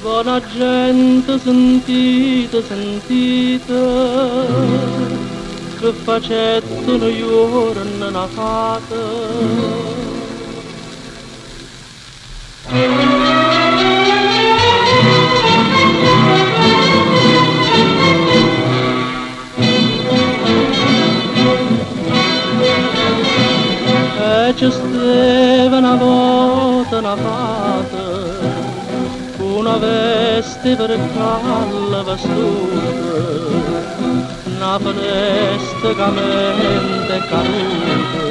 Buona gente, sentite, sentite, che facettano giorno una fata. E ci stava una volta una fata, una veste per calla vestuta, una finestra camente caduta,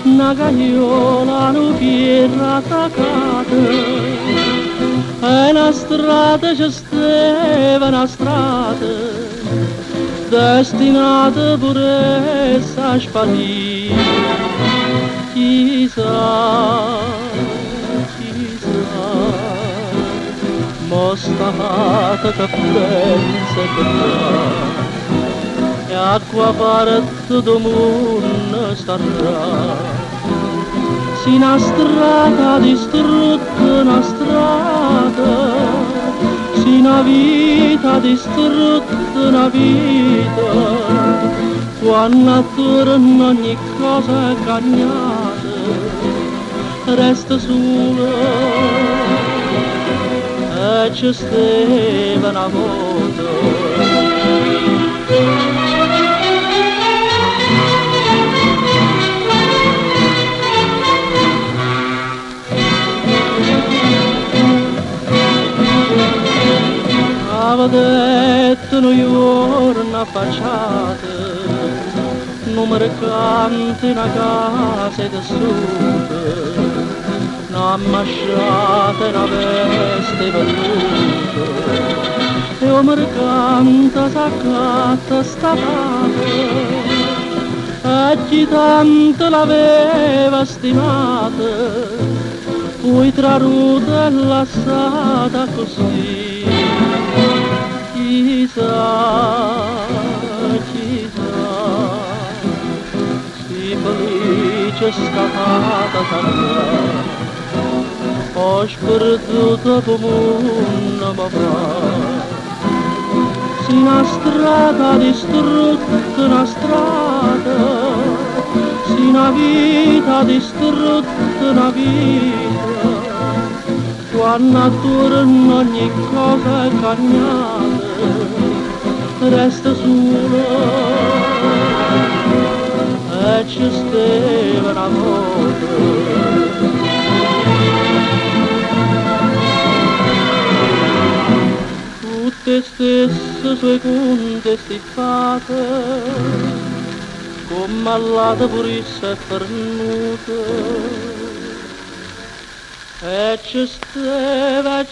una cagliola, una pietra attaccata, e una strada ci stava, una strada, destinata pure a sparire. Chissà, chissà, mo sta fata che pensa che fa, e acqua parte tutto mondo starà. Si una strada distrutta, una strada, si una vita distrutta, una vita, quando attorno ogni cosa è cagnata, resta sola e ci stava una volta. Aveva detto un giorno affacciata, un mercante, una casa di tessuto, una masciata, una veste venduta, e un mercante s'accatta stapata, e chi tanto l'aveva stimata, poi traruta e lasciata così. Chissà, chissà, si felice scappata sarà, ho sperduto come un papà. Si una strada distrutta, una strada, si una vita distrutta, una vita, quando attorno ogni cosa è cagnata, resta sola e ci stava una volta. Tutte stesse seconde stiffate, come malata purissa e fernuta, e ci stava